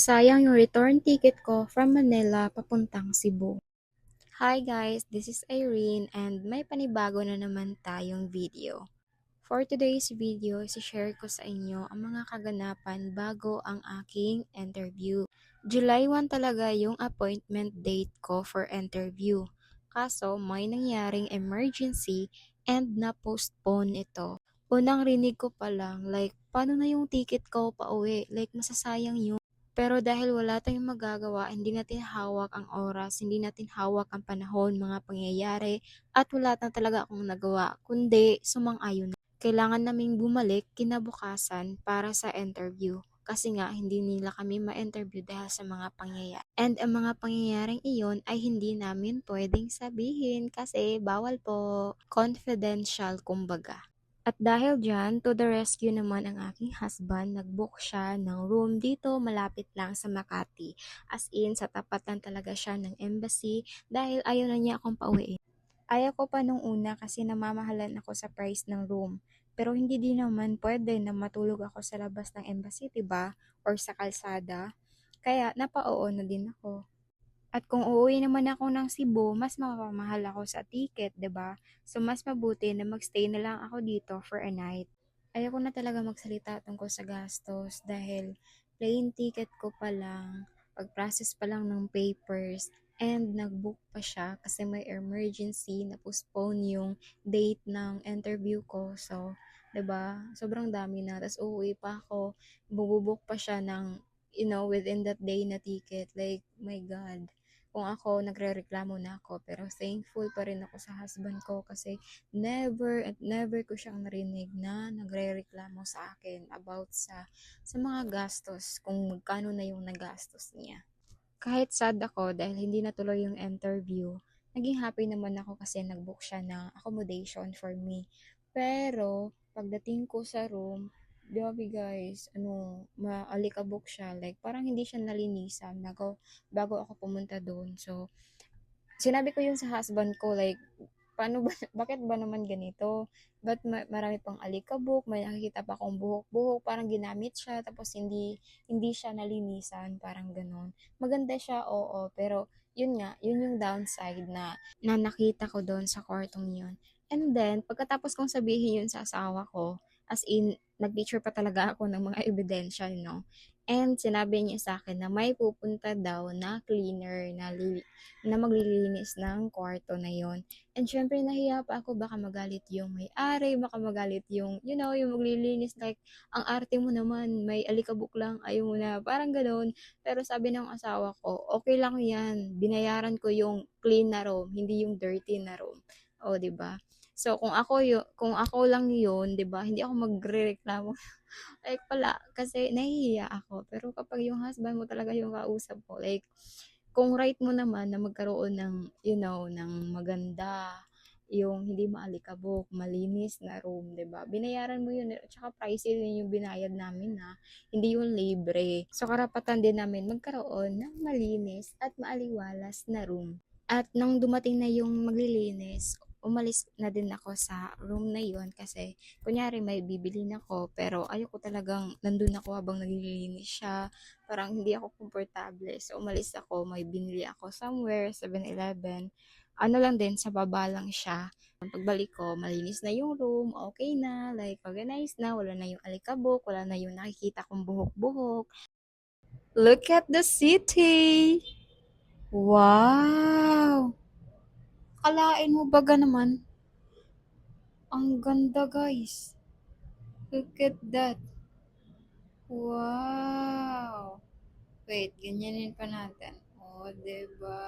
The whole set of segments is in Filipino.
nasayang yung return ticket ko from Manila papuntang Cebu. Hi guys, this is Irene and may panibago na naman tayong video. For today's video, isi-share ko sa inyo ang mga kaganapan bago ang aking interview. July 1 talaga yung appointment date ko for interview. Kaso may nangyaring emergency and na-postpone ito. Unang rinig ko pa lang, like, paano na yung ticket ko pa uwi? Like, masasayang yun. Pero dahil wala tayong magagawa, hindi natin hawak ang oras, hindi natin hawak ang panahon, mga pangyayari, at wala na talaga akong nagawa, kundi sumang-ayon. Kailangan naming bumalik kinabukasan para sa interview. Kasi nga, hindi nila kami ma-interview dahil sa mga pangyayari. And ang mga pangyayaring iyon ay hindi namin pwedeng sabihin kasi bawal po. Confidential kumbaga. At dahil dyan, to the rescue naman ang aking husband, nag-book siya ng room dito malapit lang sa Makati. As in, sa tapat lang talaga siya ng embassy dahil ayaw na niya akong pauwiin. Ayaw ko pa nung una kasi namamahalan ako sa price ng room. Pero hindi din naman pwede na matulog ako sa labas ng embassy, diba? Or sa kalsada. Kaya napa-oo na din ako. At kung uuwi naman ako ng Cebu, mas mapamahal ako sa ticket, 'di ba? So mas mabuti na magstay na lang ako dito for a night. Ayoko na talaga magsalita tungkol sa gastos dahil plane ticket ko pa lang, pag-process pa lang ng papers, and nag-book pa siya kasi may emergency na postpone yung date ng interview ko. So, 'di ba? Sobrang dami na. Tapos uuwi pa ako, bububuk pa siya ng within that day na ticket. Like, my God, kung ako, nagrereklamo na ako. Pero thankful pa rin ako sa husband ko kasi never and never ko siyang narinig na nagrereklamo sa akin about sa mga gastos, kung magkano na yung nagastos niya. Kahit sad ako dahil hindi natuloy yung interview, naging happy naman ako kasi nag-book siya ng accommodation for me. Pero, pagdating ko sa room, grabe guys, maalikabok siya. Like, parang hindi siya nalinisan bago ako pumunta doon. So, sinabi ko yun sa husband ko, like, paano ba, bakit ba naman ganito? Ba't marami pang alikabok, may nakikita pa akong buhok-buhok, parang ginamit siya, tapos hindi siya nalinisan, parang ganon. Maganda siya, oo, pero yun nga, yun yung downside na nakita ko doon sa kwartong yun. And then, pagkatapos kong sabihin yun sa asawa ko, as in, nag-picture pa talaga ako ng mga ebidensya, And sinabi niya sa akin na may pupunta daw na cleaner na maglilinis ng kwarto na yon. And syempre nahiya pa ako, baka magalit yung may-ari, baka magalit yung maglilinis, like, ang arte mo naman, may alikabok lang, ayaw mo na, parang gano'n. Pero sabi ng asawa ko, okay lang yan, binayaran ko yung clean na room, hindi yung dirty na room. O, di ba? So, kung ako lang yun, di ba, hindi ako magrereklamo. Like pala, kasi nahihiya ako. Pero kapag yung husband mo talaga yung kausap mo, like, kung right mo naman na magkaroon ng, ng maganda, yung hindi maalikabok, malinis na room, 'di ba? Binayaran mo yun, at saka pricey din yung binayad namin na, hindi yung libre. So karapatan din namin magkaroon ng malinis at maaliwalas na room. At nung dumating na yung maglilinis, umalis na din ako sa room na yon kasi kunyari may bibilhin ako pero ayoko talagang nandun ako habang naglilinis siya, parang hindi ako komportable. So umalis ako, may binili ako somewhere, 7-Eleven. Ano lang din, sa baba lang siya. Pagbalik ko, malinis na yung room, okay na, like organized na, wala na yung alikabok, wala na yung nakikita kong buhok-buhok. Look at the city! Wow! Kalain mo baga naman? Ang ganda guys. Look at that. Wow. Wait, ganyanin pa natin. O, diba?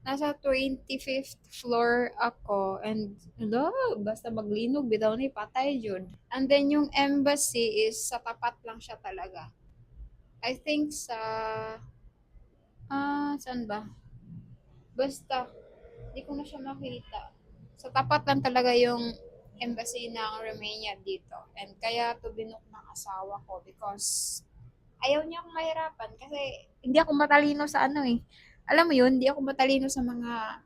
Nasa 25th floor ako and basta maglinog bitaw ni patay jud. And then yung embassy is sa tapat lang siya talaga. I think saan ba? Basta di ko na siya makita. Sa tapat lang talaga yung embassy ng Romania dito. And kaya to binook ng asawa ko because ayaw niya akong mahirapan kasi hindi ako matalino sa ano eh. Alam mo yun, hindi ako matalino sa mga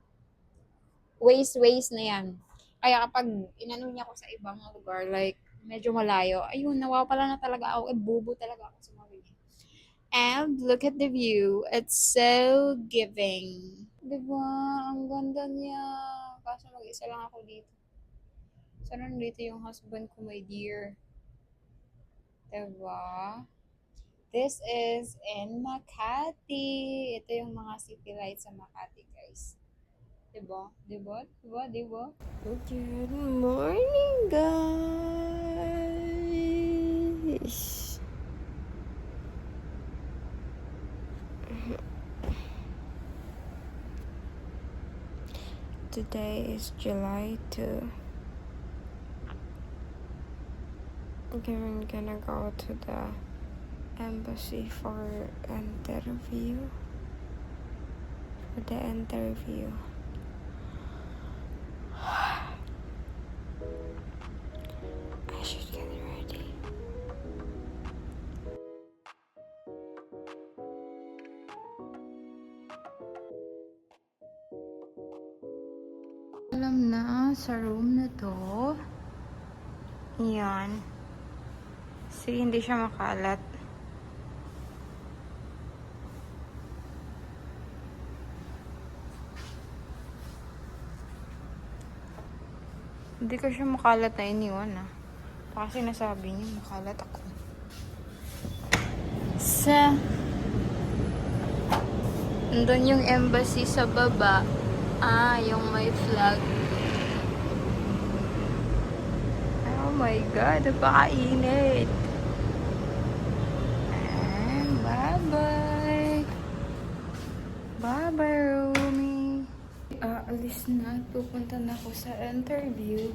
ways na yan. Kaya kapag inano niya ako sa ibang lugar, like medyo malayo, ayun, nawawala na talaga ako. Bobo talaga ako sa mga ganyan. And look at the view. It's so giving. Diba? Ang ganda niya. Kaso mag-isa lang ako dito. Sana nandito yung husband ko, my dear. Diba? This is in Makati. Ito yung mga city lights sa Makati, guys. Diba? Diba? Diba? Diba? Good morning, guys. Today is July 2. Okay, we're gonna go to the embassy for interview. For the interview. I should get ready. Alam na, sa room na to. Yan. See, hindi siya makalat. Hindi ko siya makalat na iniwan Kasi nasabi niya makalat ako. Nandun yung embassy sa baba. Yung may flag. Oh my God, napakainit. And bye-bye. Bye-bye, Rumi. Alis na. Pupunta na ako sa interview.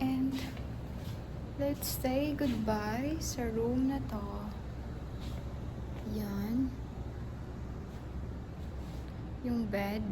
And let's say goodbye sa room na to. Yan. Yung bed.